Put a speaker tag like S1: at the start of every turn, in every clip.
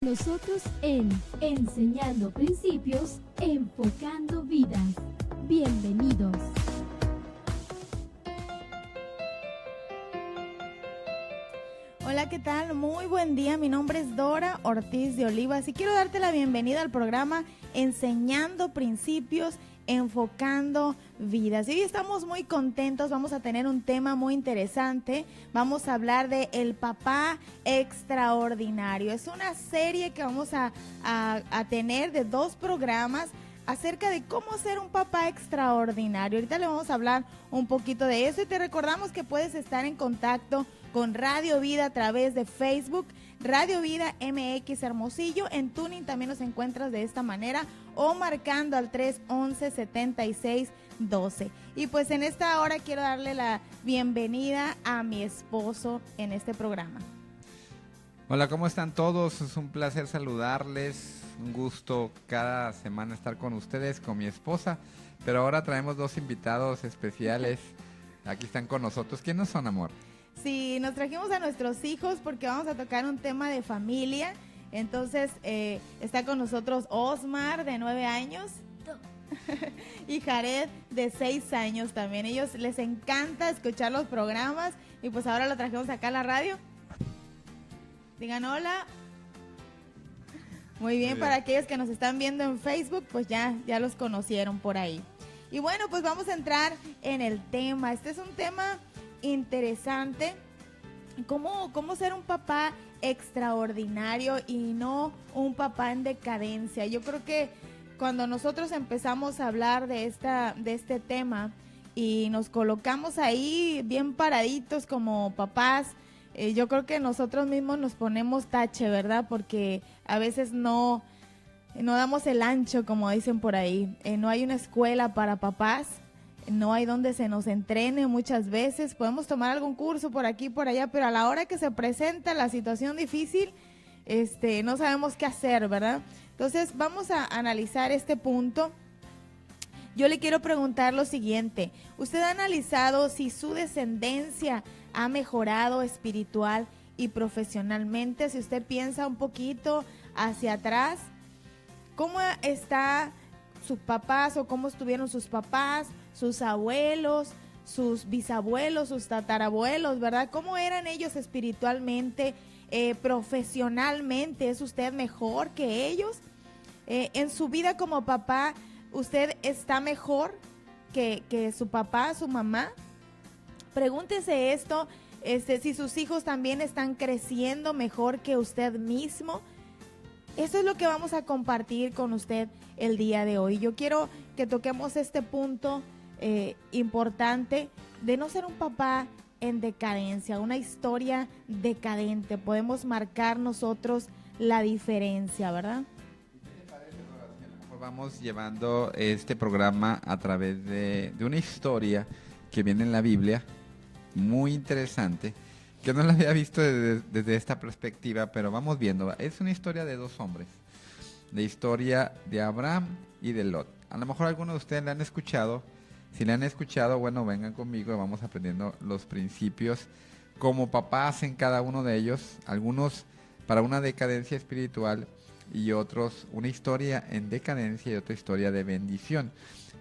S1: Nosotros en Enseñando Principios, Enfocando Vidas. Bienvenidos.
S2: Hola, ¿qué tal? Muy buen día, mi nombre es Dora Ortiz de Olivas y quiero darte la bienvenida al programa Enseñando Principios, Enfocando Vidas. Y hoy estamos muy contentos, vamos a tener un tema muy interesante, vamos a hablar de El Papá Extraordinario. Es una serie que vamos a tener de 2 programas acerca de cómo ser un papá extraordinario. Ahorita le vamos a hablar un poquito de eso y te recordamos que puedes estar en contacto con Radio Vida a través de Facebook, Radio Vida MX Hermosillo. En Tuning también nos encuentras de esta manera o marcando al 311-7612. Y pues en esta hora quiero darle la bienvenida a mi esposo en este programa.
S3: Hola, ¿cómo están todos? Es un placer saludarles, un gusto cada semana estar con ustedes, con mi esposa, pero ahora traemos 2 invitados especiales, aquí están con nosotros. ¿Quiénes son, amor?
S2: Sí, nos trajimos a nuestros hijos porque vamos a tocar un tema de familia. Entonces está con nosotros Osmar, de 9 años, y Jared, de 6 años también. Ellos les encanta escuchar los programas y pues ahora lo trajimos acá a la radio. Digan hola. Muy bien, para aquellos que nos están viendo en Facebook, pues ya los conocieron por ahí. Y bueno, pues vamos a entrar en el tema. Este es un tema interesante, cómo ser un papá extraordinario y no un papá en decadencia. Yo creo que cuando nosotros empezamos a hablar de este tema y nos colocamos ahí bien paraditos como papás, yo creo que nosotros mismos nos ponemos tache, ¿verdad? Porque a veces no damos el ancho, como dicen por ahí. No hay una escuela para papás. No hay donde se nos entrene muchas veces. Podemos tomar algún curso por aquí, por allá, pero a la hora que se presenta la situación difícil, no sabemos qué hacer, ¿verdad? Entonces, vamos a analizar este punto. Yo le quiero preguntar lo siguiente. ¿Usted ha analizado si su descendencia ha mejorado espiritual y profesionalmente? Si usted piensa un poquito hacia atrás, ¿cómo está sus papás o cómo estuvieron sus papás, sus abuelos, sus bisabuelos, sus tatarabuelos, ¿verdad? ¿Cómo eran ellos espiritualmente, profesionalmente? ¿Es usted mejor que ellos? En su vida como papá, ¿usted está mejor que su papá, su mamá? Pregúntese esto, si sus hijos también están creciendo mejor que usted mismo. Eso es lo que vamos a compartir con usted el día de hoy. Yo quiero que toquemos este punto importante de no ser un papá en decadencia, una historia decadente. Podemos marcar nosotros la diferencia, ¿verdad?
S3: Vamos llevando este programa a través de una historia que viene en la Biblia, muy interesante, que no la había visto desde esta perspectiva, pero vamos viendo. Es una historia de 2 hombres, la historia de Abraham y de Lot. A lo mejor algunos de ustedes la han escuchado. Si la han escuchado, bueno, vengan conmigo y vamos aprendiendo los principios como papás en cada uno de ellos, algunos para una decadencia espiritual y otros una historia en decadencia y otra historia de bendición.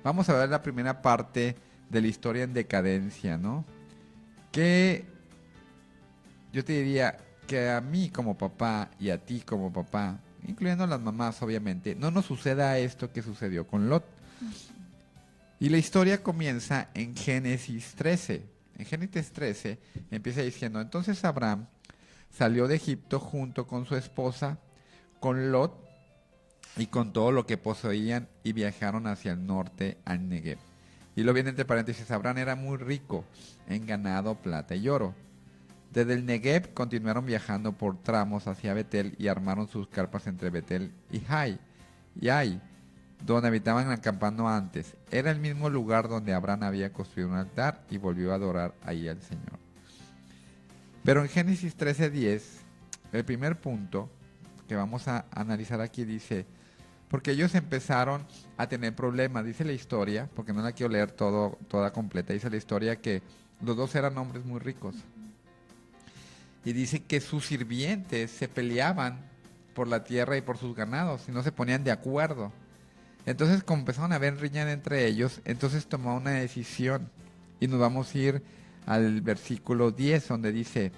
S3: Vamos a ver la primera parte de la historia en decadencia, ¿no? Que yo te diría que a mí como papá y a ti como papá, incluyendo a las mamás obviamente, no nos suceda esto que sucedió con Lot. Y la historia comienza en Génesis 13. En Génesis 13 empieza diciendo: entonces Abraham salió de Egipto junto con su esposa, con Lot y con todo lo que poseían, y viajaron hacia el norte al Negev. Y lo viene entre paréntesis: Abraham era muy rico en ganado, plata y oro. Desde el Negev continuaron viajando por tramos hacia Betel y armaron sus carpas entre Betel y Ai, donde habitaban acampando antes. Era el mismo lugar donde Abraham había construido un altar y volvió a adorar ahí al Señor. Pero en Génesis 13:10, el primer punto que vamos a analizar aquí dice: porque ellos empezaron a tener problemas, dice la historia, porque no la quiero leer toda completa, dice la historia que los 2 eran hombres muy ricos. Y dice que sus sirvientes se peleaban por la tierra y por sus ganados, y no se ponían de acuerdo. Entonces, como empezaron a ver riñas entre ellos, entonces tomó una decisión. Y nos vamos a ir al versículo 10, donde dice,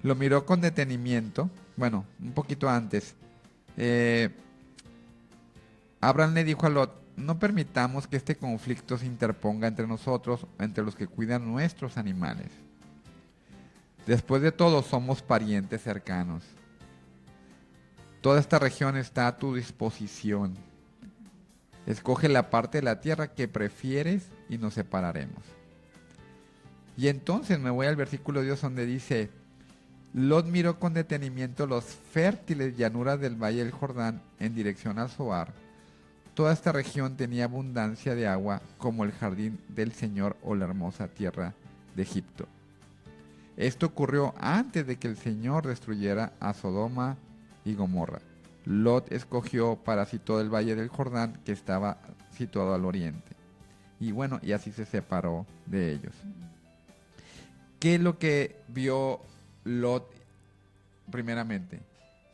S3: lo miró con detenimiento, bueno, un poquito antes. Abraham le dijo a Lot, no permitamos que este conflicto se interponga entre nosotros, entre los que cuidan nuestros animales. Después de todo, somos parientes cercanos. Toda esta región está a tu disposición. Escoge la parte de la tierra que prefieres y nos separaremos. Y entonces me voy al versículo 10 donde dice, Lot miró con detenimiento los fértiles llanuras del valle del Jordán en dirección al Zoar. Toda esta región tenía abundancia de agua como el jardín del Señor o la hermosa tierra de Egipto. Esto ocurrió antes de que el Señor destruyera a Sodoma y Gomorra. Lot escogió para sí todo el valle del Jordán que estaba situado al oriente. Y bueno, y así se separó de ellos. ¿Qué es lo que vio Lot primeramente?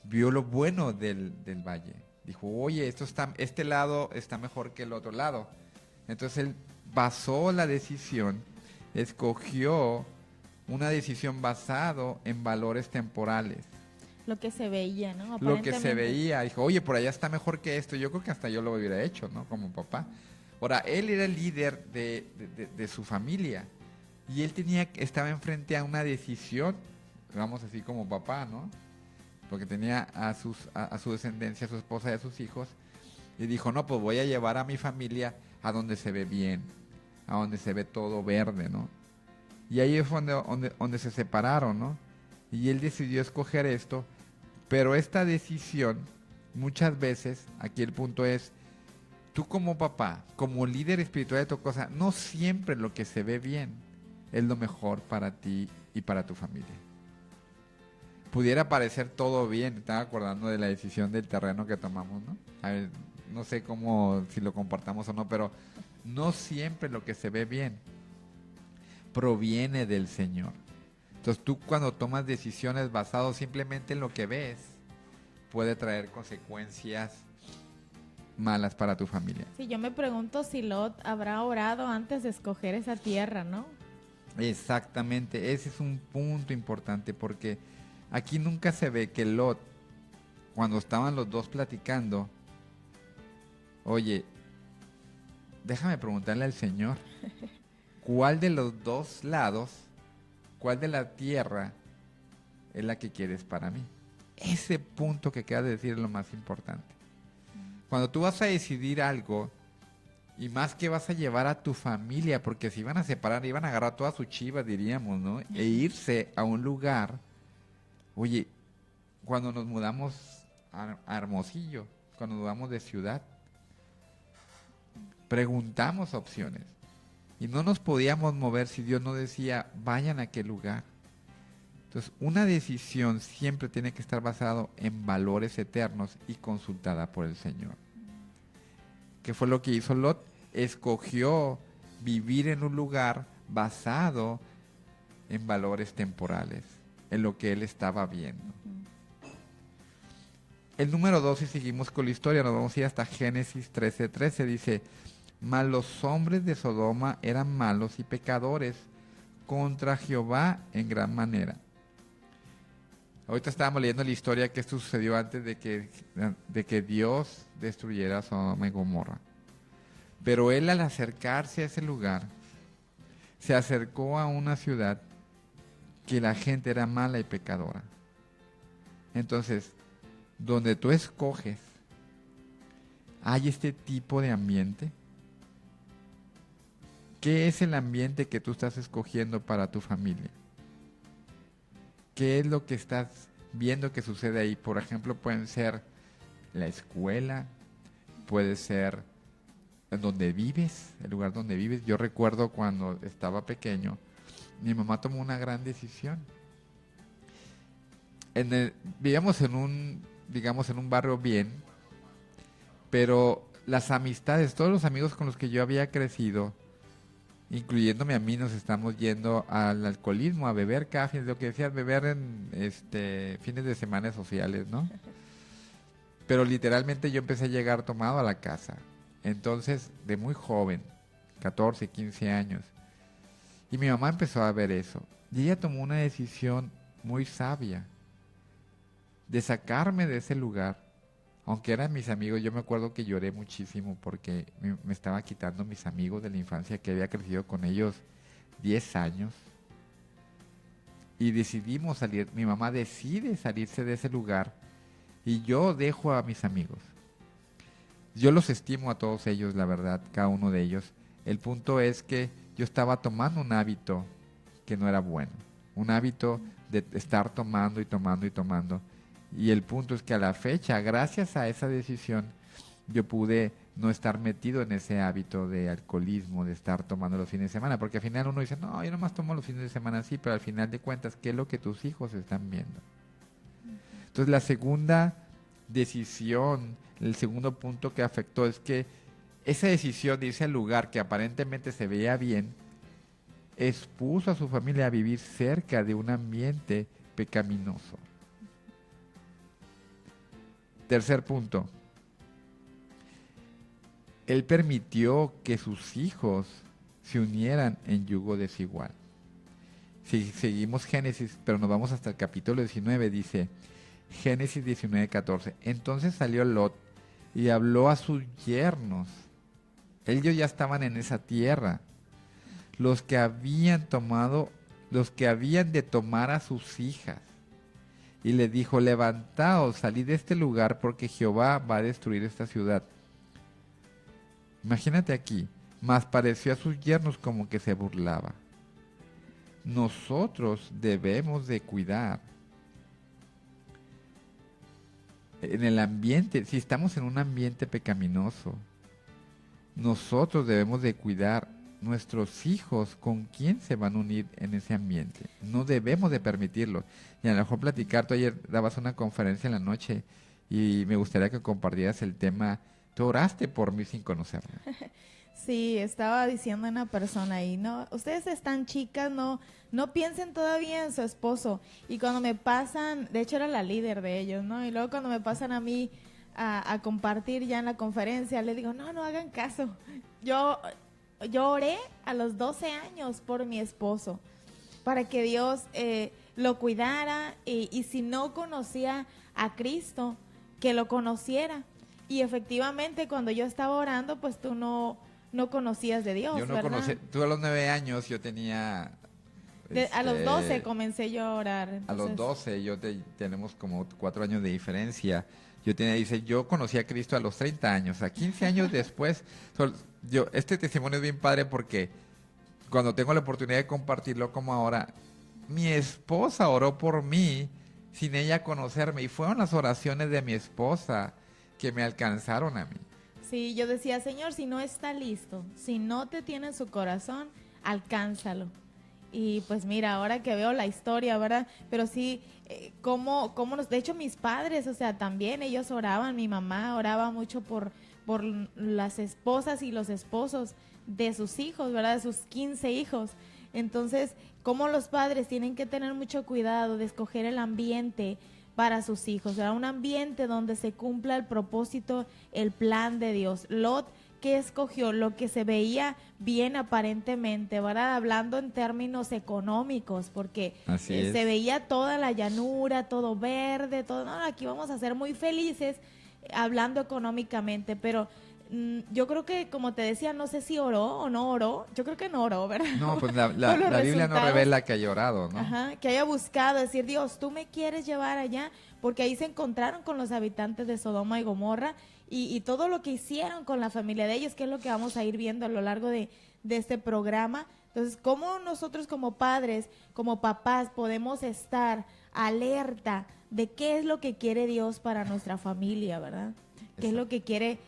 S3: Vio lo bueno del valle. Dijo, oye, este lado está mejor que el otro lado. Entonces él basó la decisión, escogió una decisión basado en valores temporales.
S2: Lo que se veía, ¿no?
S3: Lo que se veía. Dijo, oye, por allá está mejor que esto. Yo creo que hasta yo lo hubiera hecho, ¿no? Como papá. Ahora, él era el líder de su familia. Y él estaba enfrente a una decisión, digamos así como papá, ¿no? Porque tenía a su descendencia, a su esposa y a sus hijos. Y dijo, no, pues voy a llevar a mi familia a donde se ve bien, a donde se ve todo verde, ¿no? Y ahí fue donde se separaron, ¿no? Y él decidió escoger esto, pero esta decisión, muchas veces, aquí el punto es, tú como papá, como líder espiritual de tu cosa, no siempre lo que se ve bien es lo mejor para ti y para tu familia. Pudiera parecer todo bien, estaba acordando de la decisión del terreno que tomamos, ¿no? A ver, no sé si lo compartamos o no, pero no siempre lo que se ve bien proviene del Señor. Entonces tú cuando tomas decisiones basadas simplemente en lo que ves, puede traer consecuencias malas para tu familia.
S2: Sí, yo me pregunto si Lot habrá orado antes de escoger esa tierra, ¿no?
S3: Exactamente, ese es un punto importante porque aquí nunca se ve que Lot, cuando estaban los dos platicando, oye, déjame preguntarle al Señor, ¿cuál de los dos lados, cuál de la tierra es la que quieres para mí? Ese punto que acabas de decir es lo más importante. Cuando tú vas a decidir algo, y más que vas a llevar a tu familia, porque se iban a separar, iban a agarrar todas sus chivas, diríamos, ¿no? E irse a un lugar. Oye, cuando nos mudamos a Hermosillo, cuando nos mudamos de ciudad, preguntamos opciones. Y no nos podíamos mover si Dios no decía, vayan a aquel lugar. Entonces, una decisión siempre tiene que estar basada en valores eternos y consultada por el Señor. ¿Qué fue lo que hizo Lot? Escogió vivir en un lugar basado en valores temporales, en lo que él estaba viendo. El número 2, si seguimos con la historia, nos vamos a ir hasta Génesis 13:13, dice, mas los hombres de Sodoma eran malos y pecadores contra Jehová en gran manera. Ahorita estábamos leyendo la historia que esto sucedió antes de que Dios destruyera Sodoma y Gomorra. Pero él al acercarse a ese lugar, se acercó a una ciudad que la gente era mala y pecadora. Entonces, donde tú escoges, ¿hay este tipo de ambiente? ¿Qué es el ambiente que tú estás escogiendo para tu familia? ¿Qué es lo que estás viendo que sucede ahí? Por ejemplo, pueden ser la escuela, puede ser en donde vives, el lugar donde vives. Yo recuerdo cuando estaba pequeño, mi mamá tomó una gran decisión. Vivíamos en un barrio bien, pero las amistades, todos los amigos con los que yo había crecido, incluyéndome a mí, nos estamos yendo al alcoholismo, a beber café, lo que decías, beber en fines de semana sociales, ¿no? Pero literalmente yo empecé a llegar tomado a la casa. Entonces, de muy joven, 14, 15 años. Y mi mamá empezó a ver eso. Y ella tomó una decisión muy sabia de sacarme de ese lugar. Aunque eran mis amigos, yo me acuerdo que lloré muchísimo porque me estaba quitando mis amigos de la infancia, que había crecido con ellos 10 años. Y decidimos salir, mi mamá decide salirse de ese lugar y yo dejo a mis amigos. Yo los estimo a todos ellos, la verdad, cada uno de ellos. El punto es que yo estaba tomando un hábito que no era bueno. Un hábito de estar tomando y tomando y tomando. Y el punto es que a la fecha, gracias a esa decisión, yo pude no estar metido en ese hábito de alcoholismo, de estar tomando los fines de semana. Porque al final uno dice, no, yo nomás tomo los fines de semana, sí, pero al final de cuentas, ¿qué es lo que tus hijos están viendo? Entonces, la segunda decisión, el segundo punto que afectó es que esa decisión de irse al lugar que aparentemente se veía bien, expuso a su familia a vivir cerca de un ambiente pecaminoso. Tercer punto. Él permitió que sus hijos se unieran en yugo desigual. Si seguimos Génesis, pero nos vamos hasta el capítulo 19, dice Génesis 19:14. Entonces salió Lot y habló a sus yernos. Ellos ya estaban en esa tierra. Los que habían de tomar a sus hijas. Y le dijo, levantaos, salid de este lugar porque Jehová va a destruir esta ciudad. Imagínate aquí, mas pareció a sus yernos como que se burlaba. Nosotros debemos de cuidar. En el ambiente, si estamos en un ambiente pecaminoso, nosotros debemos de cuidar nuestros hijos con quién se van a unir en ese ambiente. No debemos de permitirlo. Y a lo mejor platicar, tú ayer dabas una conferencia en la noche y me gustaría que compartieras el tema. Tú oraste por mí sin conocerme.
S2: Sí, estaba diciendo una persona ahí, no, ustedes están chicas, no piensen todavía en su esposo. Y cuando me pasan, de hecho era la líder de ellos, ¿no? Y luego cuando me pasan a mí a compartir ya en la conferencia, le digo, no hagan caso. Yo oré a los 12 años por mi esposo, para que Dios lo cuidara y si no conocía a Cristo, que lo conociera. Y efectivamente cuando yo estaba orando, pues tú no conocías de Dios,
S3: yo no
S2: ¿verdad?
S3: conocí, tú a los 9 años, yo tenía...
S2: A los 12 comencé yo a orar. Entonces...
S3: A los 12, tenemos como 4 años de diferencia. Yo conocí a Cristo a los 30 años, a 15 años después. Este testimonio es bien padre porque cuando tengo la oportunidad de compartirlo como ahora, mi esposa oró por mí sin ella conocerme y fueron las oraciones de mi esposa que me alcanzaron a mí.
S2: Sí, yo decía, Señor, si no está listo, si no te tiene en su corazón, alcánzalo. Y pues mira, ahora que veo la historia, ¿verdad? Pero sí, de hecho mis padres, o sea, también ellos oraban, mi mamá oraba mucho por las esposas y los esposos de sus hijos, ¿verdad? De sus 15 hijos. Entonces, cómo los padres tienen que tener mucho cuidado de escoger el ambiente para sus hijos, ¿verdad? Un ambiente donde se cumpla el propósito, el plan de Dios. Lot, ¿qué escogió? Lo que se veía bien aparentemente, ¿verdad? Hablando en términos económicos, porque se veía toda la llanura, todo verde, todo, no, aquí vamos a ser muy felices hablando económicamente, pero yo creo que, como te decía, no sé si oró o no oró. Yo creo que no oró, ¿verdad?
S3: No, pues la Biblia no revela que haya orado, ¿no?
S2: Ajá, que haya buscado, decir, Dios, tú me quieres llevar allá, porque ahí se encontraron con los habitantes de Sodoma y Gomorra y todo lo que hicieron con la familia de ellos, que es lo que vamos a ir viendo a lo largo de este programa. Entonces, ¿cómo nosotros como padres, como papás, podemos estar alerta de qué es lo que quiere Dios para nuestra familia, ¿verdad? ¿Qué es lo que quiere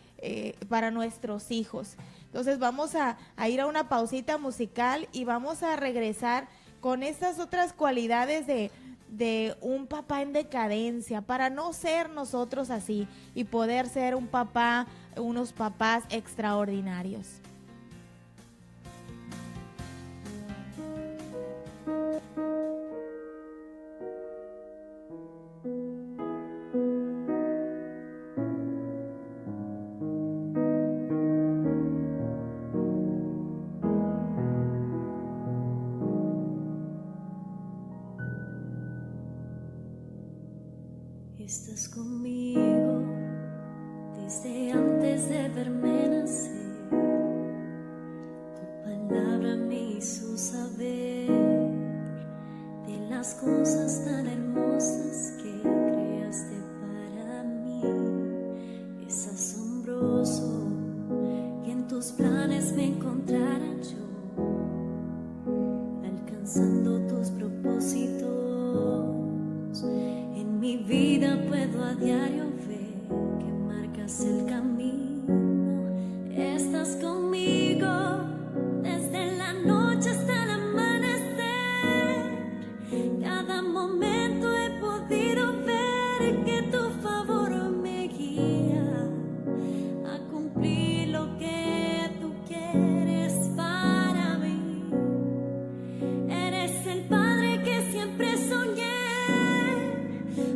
S2: para nuestros hijos? Entonces vamos a ir a una pausita musical y vamos a regresar con estas otras cualidades de un papá en decadencia, para no ser nosotros así y poder ser unos papás extraordinarios.
S4: de verme nacer, tu palabra me hizo saber de las cosas tan hermosas que creaste para mí. Es asombroso que en tus planes me encontrara yo, alcanzando tus propósitos. En mi vida puedo a diario ver que marcas el camino. Estás conmigo desde la noche hasta el amanecer. Cada momento he podido ver que tu favor me guía a cumplir lo que tú quieres para mí. Eres el Padre que siempre soñé,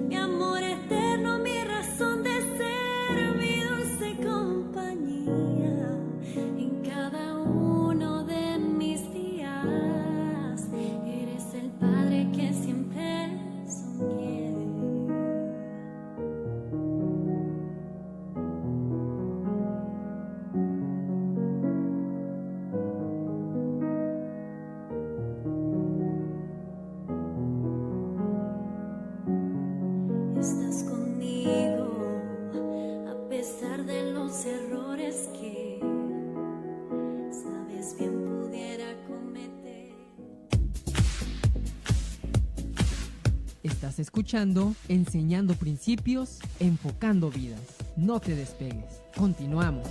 S4: mi amor eterno, mi razón de ser, mi dulce compañía en cada uno de mis días. Eres el Padre que siempre soñé. Estás conmigo a pesar de los errores que sabes bien pudiera cometer.
S5: Estás escuchando Enseñando Principios, Enfocando Vidas. No te despegues. Continuamos.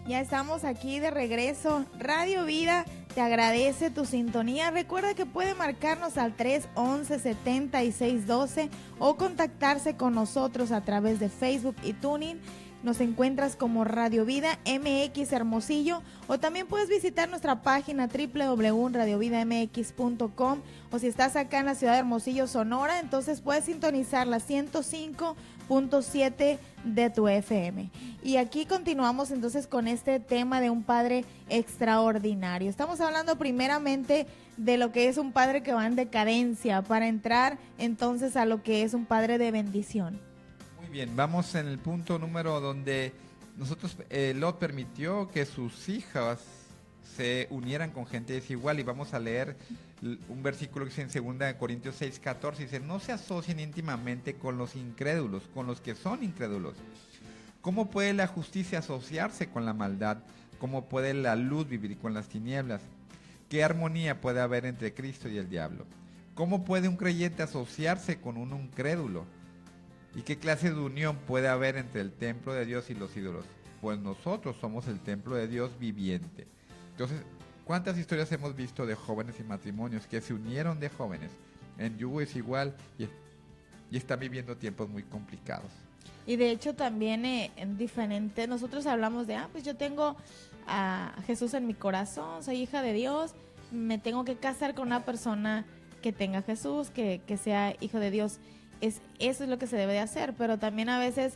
S2: Ya estamos aquí de regreso. Radio Vida te agradece tu sintonía. Recuerda que puede marcarnos al 311-7612 o contactarse con nosotros a través de Facebook y Tuning. Nos encuentras como Radio Vida MX Hermosillo, o también puedes visitar nuestra página www.radiovidamx.com, o si estás acá en la ciudad de Hermosillo, Sonora, entonces puedes sintonizar la 105.7 de tu FM. Y aquí continuamos entonces con este tema de un padre extraordinario. Estamos hablando primeramente de lo que es un padre que va en decadencia, para entrar entonces a lo que es un padre de bendición.
S3: Muy bien, vamos en el punto número donde nosotros, Lot permitió que sus hijas se unieran con gente desigual, y vamos a leer un versículo que dice en 2 Corintios 6:14, dice: no se asocien íntimamente con los incrédulos, con los que son incrédulos. ¿Cómo puede la justicia asociarse con la maldad? ¿Cómo puede la luz vivir con las tinieblas? ¿Qué armonía puede haber entre Cristo y el diablo? ¿Cómo puede un creyente asociarse con un incrédulo? ¿Y qué clase de unión puede haber entre el templo de Dios y los ídolos? Pues nosotros somos el templo de Dios viviente. Entonces, ¿cuántas historias hemos visto de jóvenes y matrimonios que se unieron de jóvenes en yugo desigual y están viviendo tiempos muy complicados?
S2: Y de hecho también en diferente, nosotros hablamos de, pues yo tengo a Jesús en mi corazón, soy hija de Dios, me tengo que casar con una persona que tenga Jesús, que sea hijo de Dios. Eso es lo que se debe de hacer, pero también a veces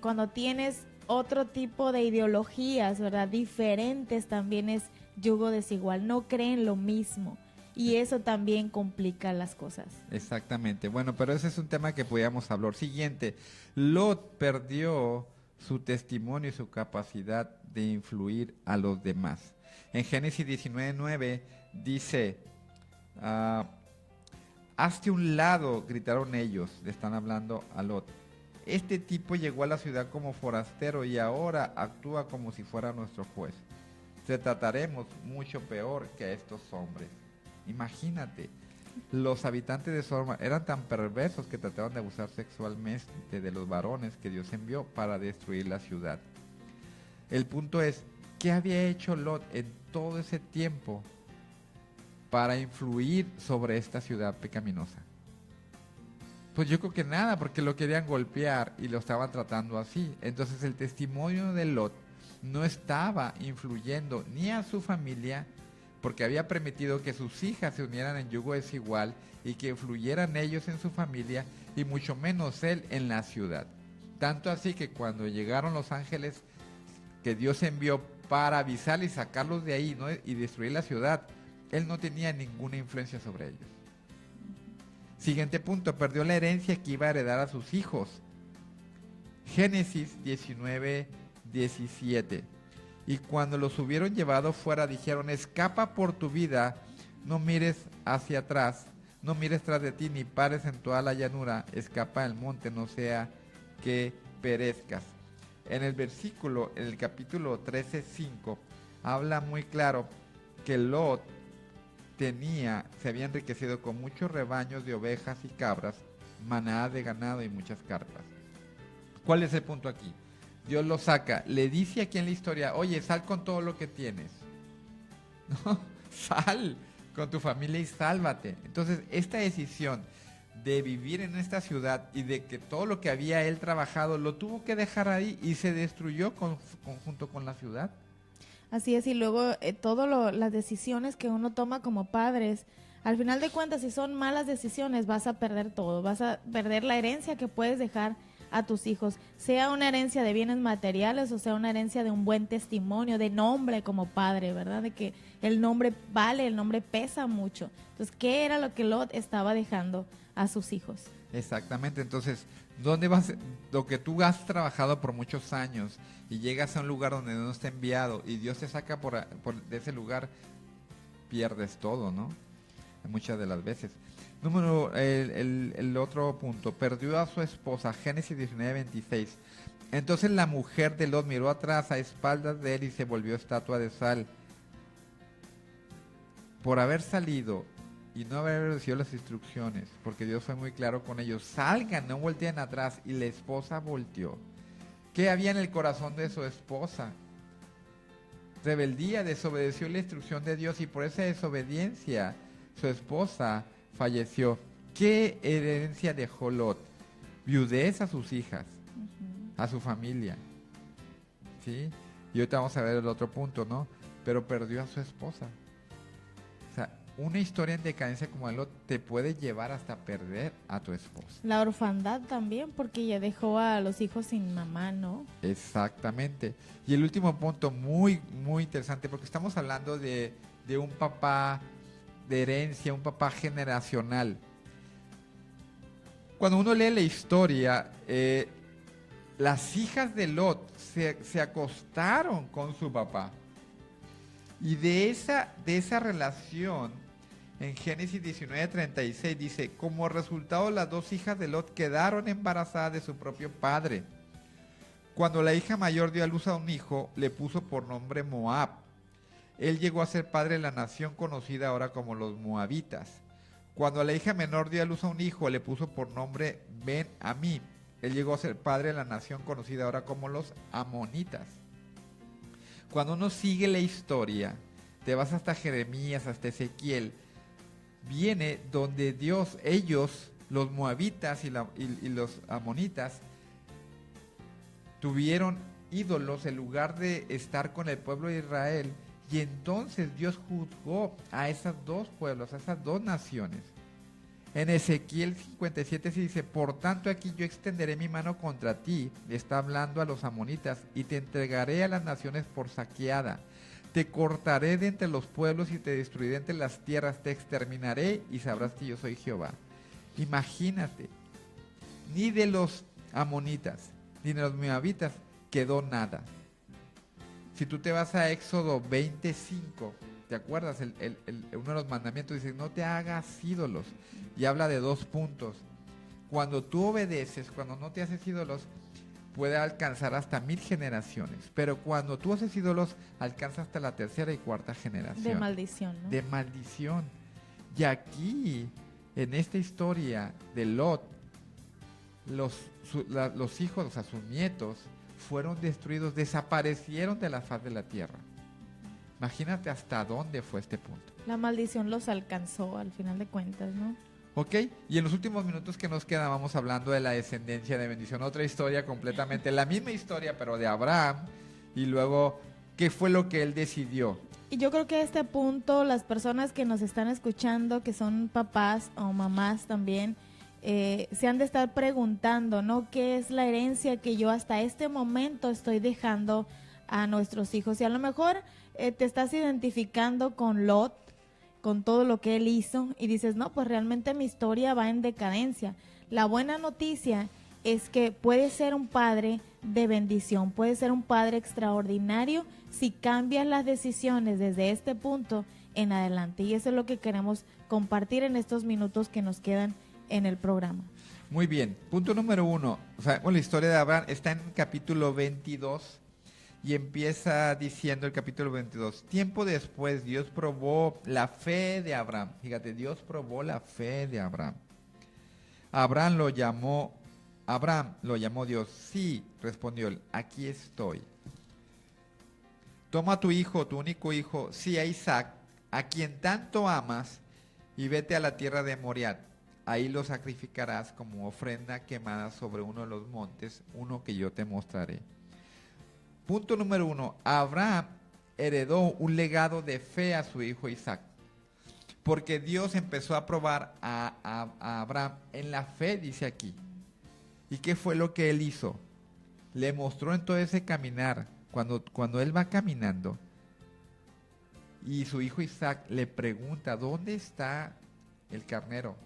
S2: cuando tienes otro tipo de ideologías, ¿verdad?, diferentes, también es yugo desigual, no creen lo mismo, y eso también complica las cosas. Exactamente.
S3: Bueno, pero ese es un tema que podíamos hablar. Siguiente, Lot perdió su testimonio y su capacidad de influir a los demás. En Génesis 19:9 dice: hazte un lado, gritaron ellos, le están hablando a Lot. Este tipo llegó a la ciudad como forastero y ahora actúa como si fuera nuestro juez. Te trataremos mucho peor que a estos hombres. Imagínate, los habitantes de Sodoma eran tan perversos que trataban de abusar sexualmente de los varones que Dios envió para destruir la ciudad. El punto es, ¿qué había hecho Lot en todo ese tiempo para influir sobre esta ciudad pecaminosa? Pues yo creo que nada, porque lo querían golpear y lo estaban tratando así. Entonces el testimonio de Lot no estaba influyendo ni a su familia, porque había permitido que sus hijas se unieran en yugo desigual y que influyeran ellos en su familia, y mucho menos él en la ciudad. Tanto así que cuando llegaron los ángeles que Dios envió para avisar y sacarlos de ahí, ¿no?, y destruir la ciudad, él no tenía ninguna influencia sobre ellos. Siguiente punto, perdió la herencia que iba a heredar a sus hijos. Génesis 19:17. Y cuando los hubieron llevado fuera, dijeron: escapa por tu vida, no mires hacia atrás, no mires tras de ti, ni pares en toda la llanura, escapa del monte, no sea que perezcas. En el versículo, en el capítulo 13:5, habla muy claro que Lot se había enriquecido con muchos rebaños de ovejas y cabras, manada de ganado y muchas carpas. ¿Cuál es el punto aquí? Dios lo saca, le dice aquí en la historia: oye, sal con todo lo que tienes. No, sal con tu familia y sálvate. Entonces, esta decisión de vivir en esta ciudad y de que todo lo que había él trabajado lo tuvo que dejar ahí y se destruyó junto con la ciudad.
S2: Así es, y luego todas las decisiones que uno toma como padres, al final de cuentas, si son malas decisiones, vas a perder todo, vas a perder la herencia que puedes dejar a tus hijos, sea una herencia de bienes materiales o sea una herencia de un buen testimonio, de nombre como padre, ¿verdad? De que el nombre vale, el nombre pesa mucho. Entonces, ¿qué era lo que Lot estaba dejando a sus hijos?
S3: Exactamente, entonces, ¿dónde vas? Lo que tú has trabajado por muchos años y llegas a un lugar donde no está enviado y Dios te saca de ese lugar, pierdes todo, ¿no? Muchas de las veces. El otro punto, perdió a su esposa, Génesis 19:26. Entonces la mujer de Lot miró atrás a espaldas de él y se volvió estatua de sal. Por haber salido y no haber obedecido las instrucciones, porque Dios fue muy claro con ellos: salgan, no volteen atrás. Y la esposa volteó. ¿Qué había en el corazón de su esposa? Rebeldía, desobedeció la instrucción de Dios, y por esa desobediencia su esposa falleció. ¿Qué herencia dejó Lot? Viudez a sus hijas, a su familia, ¿sí? Y ahorita vamos a ver el otro punto, ¿no? Pero perdió a su esposa. O sea, una historia en decadencia como el Lot te puede llevar hasta perder a tu esposa.
S2: La orfandad también, porque ya dejó a los hijos sin mamá, ¿no?
S3: Exactamente. Y el último punto, muy, muy interesante, porque estamos hablando de un papá de herencia, un papá generacional. Cuando uno lee la historia, las hijas de Lot se acostaron con su papá. Y de esa relación, en Génesis 19:36 dice: como resultado, las dos hijas de Lot quedaron embarazadas de su propio padre. Cuando la hija mayor dio a luz a un hijo, le puso por nombre Moab. Él llegó a ser padre de la nación conocida ahora como los moabitas. Cuando la hija menor dio a luz a un hijo, le puso por nombre Ben-Amí. Él llegó a ser padre de la nación conocida ahora como los amonitas. Cuando uno sigue la historia, te vas hasta Jeremías, hasta Ezequiel, viene donde Dios, ellos, los moabitas y los amonitas, tuvieron ídolos en lugar de estar con el pueblo de Israel. Y entonces Dios juzgó a esos dos pueblos, a esas dos naciones. En Ezequiel 57 se dice: por tanto, aquí yo extenderé mi mano contra ti, está hablando a los amonitas, y te entregaré a las naciones por saqueada. Te cortaré de entre los pueblos y te destruiré entre las tierras, te exterminaré y sabrás que yo soy Jehová. Imagínate, ni de los amonitas, ni de los moabitas quedó nada. Si tú te vas a Éxodo 25, ¿te acuerdas? Uno de los mandamientos dice: no te hagas ídolos. Y habla de 2 puntos. Cuando tú obedeces, cuando no te haces ídolos, puede alcanzar hasta 1000 generaciones. Pero cuando tú haces ídolos, alcanza hasta la 3ª y 4ª generación.
S2: De maldición, ¿no?
S3: De maldición. Y aquí, en esta historia de Lot, los hijos, o sea, sus nietos, fueron destruidos, desaparecieron de la faz de la tierra. Imagínate hasta dónde fue este punto.
S2: La maldición los alcanzó al final de cuentas, ¿no?
S3: Ok, y en los últimos minutos que nos quedan vamos hablando de la descendencia de bendición, otra historia completamente, la misma historia pero de Abraham, y luego qué fue lo que él decidió.
S2: Y yo creo que a este punto las personas que nos están escuchando, que son papás o mamás también, se han de estar preguntando, ¿no? ¿Qué es la herencia que yo hasta este momento estoy dejando a nuestros hijos? Y a lo mejor te estás identificando con Lot con todo lo que él hizo y dices, no, pues realmente mi historia va en decadencia. La buena noticia es que puedes ser un padre de bendición, puedes ser un padre extraordinario si cambias las decisiones desde este punto en adelante. Y eso es lo que queremos compartir en estos minutos que nos quedan en el programa.
S3: Muy bien, punto número 1. La historia de Abraham está en el capítulo 22 y empieza diciendo el capítulo 22. Tiempo después Dios probó la fe de Abraham. Fíjate, Dios probó la fe de Abraham. Abraham lo llamó Dios. Sí, respondió él, aquí estoy. Toma a tu hijo, tu único hijo, sí, a Isaac, a quien tanto amas, y vete a la tierra de Moriah. Ahí lo sacrificarás como ofrenda quemada sobre uno de los montes, uno que yo te mostraré. Punto número 1. Abraham heredó un legado de fe a su hijo Isaac, porque Dios empezó a probar a Abraham en la fe, dice aquí. ¿Y qué fue lo que él hizo? Le mostró en todo ese caminar, cuando él va caminando, y su hijo Isaac le pregunta, ¿dónde está el carnero?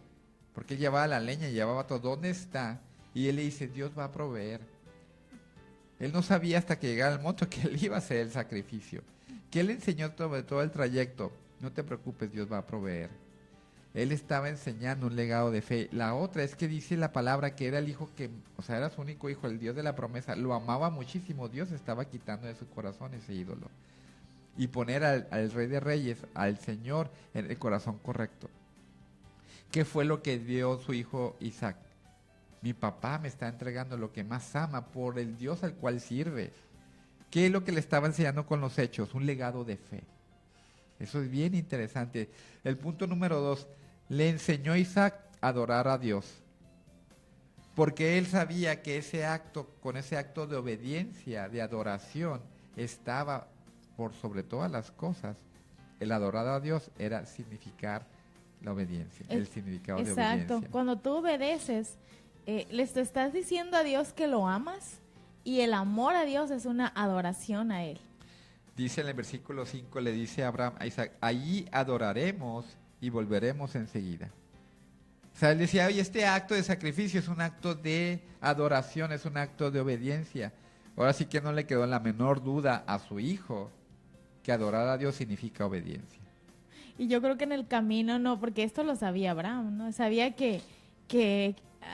S3: Porque él llevaba la leña, llevaba todo, ¿dónde está? Y él le dice, Dios va a proveer. Él no sabía hasta que llegara el momento que él iba a hacer el sacrificio. Que él enseñó todo el trayecto, no te preocupes, Dios va a proveer. Él estaba enseñando un legado de fe. La otra es que dice la palabra que era el hijo que, era su único hijo, el Dios de la promesa, lo amaba muchísimo. Dios estaba quitando de su corazón ese ídolo. Y poner al Rey de Reyes, al Señor, en el corazón correcto. ¿Qué fue lo que dio su hijo Isaac? Mi papá me está entregando lo que más ama por el Dios al cual sirve. ¿Qué es lo que le estaba enseñando con los hechos? Un legado de fe. Eso es bien interesante. El punto número 2, le enseñó a Isaac a adorar a Dios. Porque él sabía que con ese acto de obediencia, de adoración, estaba por sobre todas las cosas. El adorar a Dios era significar la obediencia, el significado de obediencia.
S2: Exacto. Cuando tú obedeces, les estás diciendo a Dios que lo amas, y el amor a Dios es una adoración a Él.
S3: Dice en el versículo 5, le dice a Abraham a Isaac, allí adoraremos y volveremos enseguida. Él decía, oye, este acto de sacrificio es un acto de adoración, es un acto de obediencia. Ahora sí que no le quedó la menor duda a su hijo que adorar a Dios significa obediencia.
S2: Y yo creo que en el camino no, porque esto lo sabía Abraham, ¿no? Sabía que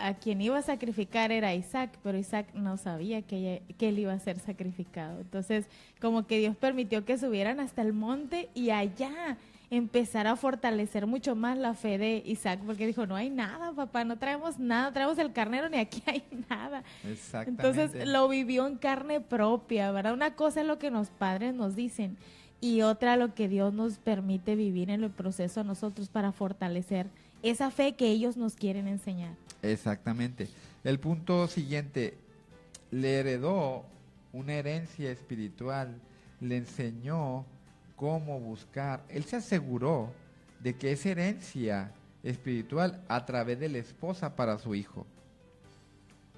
S2: a quien iba a sacrificar era Isaac, pero Isaac no sabía que él iba a ser sacrificado. Entonces, como que Dios permitió que subieran hasta el monte y allá empezar a fortalecer mucho más la fe de Isaac, porque dijo, no hay nada, papá, no traemos nada, traemos el carnero, ni aquí hay nada.
S3: Exactamente.
S2: Entonces, lo vivió en carne propia, ¿verdad? Una cosa es lo que los padres nos dicen, y otra lo que Dios nos permite vivir en el proceso a nosotros para fortalecer esa fe que ellos nos quieren enseñar.
S3: Exactamente. El punto siguiente, le heredó una herencia espiritual, le enseñó cómo buscar. Él se aseguró de que esa herencia espiritual a través de la esposa para su hijo.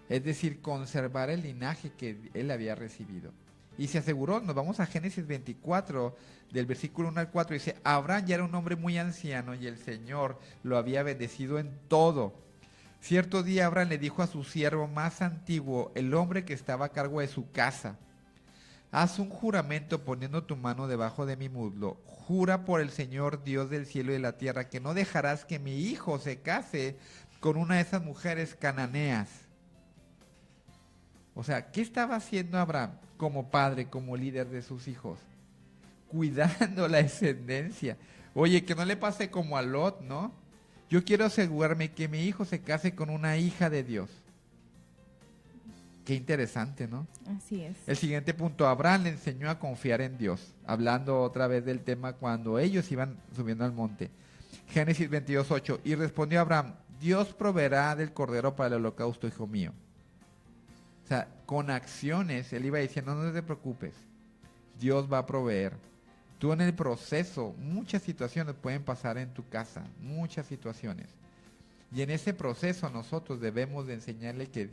S3: Es decir, conservar el linaje que él había recibido. Y se aseguró, nos vamos a Génesis 24, del versículo 1 al 4, dice, Abraham ya era un hombre muy anciano y el Señor lo había bendecido en todo. Cierto día Abraham le dijo a su siervo más antiguo, el hombre que estaba a cargo de su casa, haz un juramento poniendo tu mano debajo de mi muslo, jura por el Señor Dios del cielo y de la tierra que no dejarás que mi hijo se case con una de esas mujeres cananeas. O sea, ¿qué estaba haciendo Abraham como padre, como líder de sus hijos? Cuidando la descendencia. Oye, que no le pase como a Lot, ¿no? Yo quiero asegurarme que mi hijo se case con una hija de Dios. Qué interesante, ¿no?
S2: Así es.
S3: El siguiente punto, Abraham le enseñó a confiar en Dios. Hablando otra vez del tema cuando ellos iban subiendo al monte. Génesis 22:8. Y respondió Abraham, Dios proveerá del cordero para el holocausto, hijo mío. O sea, con acciones, él iba diciendo, no te preocupes, Dios va a proveer. Tú en el proceso, muchas situaciones pueden pasar en tu casa, muchas situaciones. Y en ese proceso nosotros debemos de enseñarle que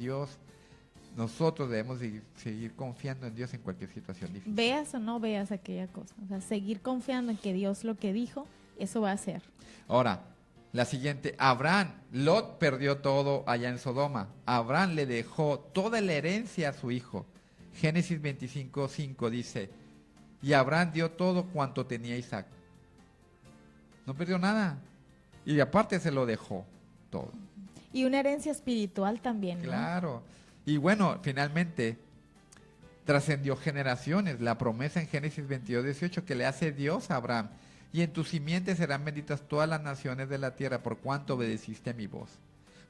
S3: nosotros debemos de seguir confiando en Dios en cualquier situación difícil.
S2: Veas o no veas aquella cosa, o sea, seguir confiando en que Dios lo que dijo eso va a ser.
S3: Ahora, la siguiente, Abraham, Lot perdió todo allá en Sodoma. Abraham le dejó toda la herencia a su hijo. Génesis 25:5 dice, y Abraham dio todo cuanto tenía Isaac. No perdió nada. Y aparte se lo dejó todo.
S2: Y una herencia espiritual también, ¿no?
S3: Claro. Y bueno, finalmente trascendió generaciones. La promesa en Génesis 22:18 que le hace Dios a Abraham. Y en tu simiente serán benditas todas las naciones de la tierra por cuanto obedeciste a mi voz.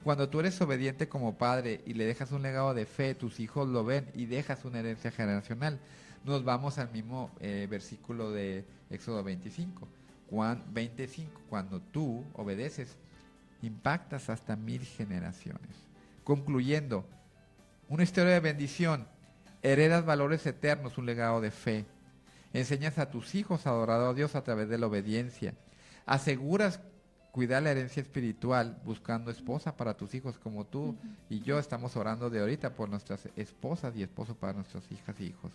S3: Cuando tú eres obediente como padre y le dejas un legado de fe, tus hijos lo ven y dejas una herencia generacional. Nos vamos al mismo versículo de Éxodo 25. 25. Cuando tú obedeces, impactas hasta 1000 generaciones. Concluyendo, una historia de bendición. Heredas valores eternos, un legado de fe. Enseñas a tus hijos a adorar a Dios a través de la obediencia. Aseguras cuidar la herencia espiritual buscando esposa para tus hijos como tú y yo estamos orando de ahorita por nuestras esposas y esposos para nuestras hijas y hijos.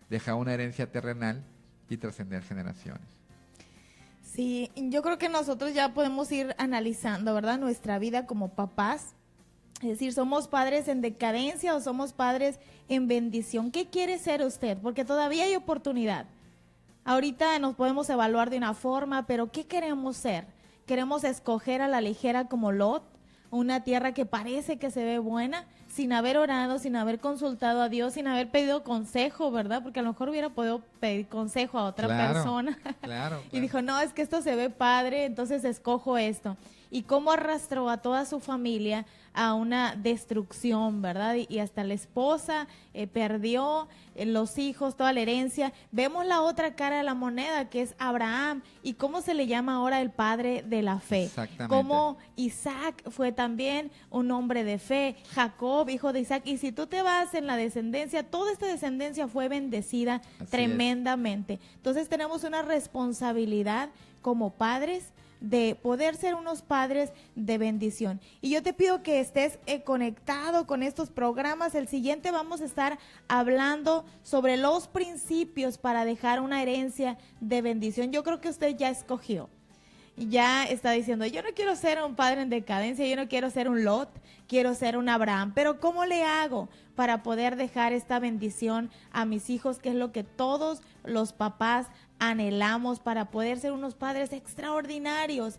S3: Deja una herencia terrenal y trascender generaciones.
S2: Sí, yo creo que nosotros ya podemos ir analizando, ¿verdad? Nuestra vida como papás. Es decir, ¿somos padres en decadencia o somos padres en bendición? ¿Qué quiere ser usted? Porque todavía hay oportunidad. Ahorita nos podemos evaluar de una forma, pero ¿qué queremos ser? ¿Queremos escoger a la ligera como Lot? Una tierra que parece que se ve buena, sin haber orado, sin haber consultado a Dios, sin haber pedido consejo, ¿verdad? Porque a lo mejor hubiera podido pedir consejo a otra persona.
S3: Claro.
S2: Y dijo, no, es que esto se ve padre, entonces escojo esto. Y cómo arrastró a toda su familia a una destrucción, ¿verdad? Y hasta la esposa perdió, los hijos, toda la herencia. Vemos la otra cara de la moneda, que es Abraham, y cómo se le llama ahora el padre de la fe.
S3: Exactamente.
S2: Cómo Isaac fue también un hombre de fe, Jacob, hijo de Isaac. Y si tú te vas en la descendencia, toda esta descendencia fue bendecida tremendamente. Entonces tenemos una responsabilidad como padres de poder ser unos padres de bendición. Y yo te pido que estés conectado con estos programas. El siguiente vamos a estar hablando sobre los principios para dejar una herencia de bendición. Yo creo que usted ya escogió. Ya está diciendo, yo no quiero ser un padre en decadencia, yo no quiero ser un Lot, quiero ser un Abraham. Pero ¿cómo le hago para poder dejar esta bendición a mis hijos? Que es lo que todos los papás anhelamos, para poder ser unos padres extraordinarios,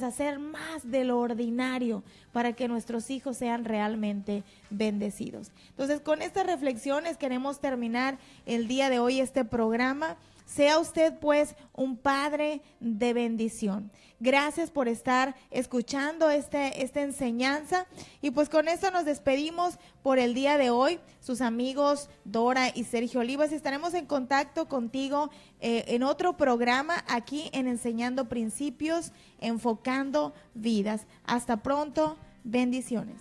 S2: hacer más de lo ordinario para que nuestros hijos sean realmente bendecidos. Entonces, con estas reflexiones queremos terminar el día de hoy este programa. Sea usted pues un padre de bendición. Gracias por estar escuchando esta enseñanza. Y pues con esto nos despedimos por el día de hoy. Sus amigos Dora y Sergio Olivas. Estaremos en contacto contigo en otro programa aquí en Enseñando Principios, Enfocando Vidas. Hasta pronto. Bendiciones.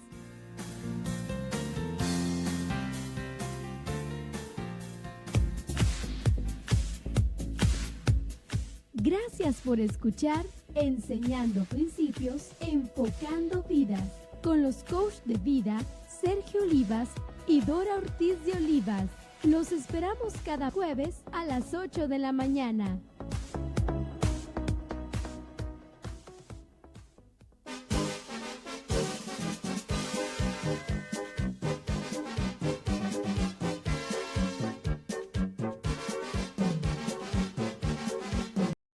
S1: Gracias por escuchar Enseñando Principios, Enfocando Vidas, con los coaches de vida Sergio Olivas y Dora Ortiz de Olivas. Los esperamos cada jueves a las 8 de la mañana.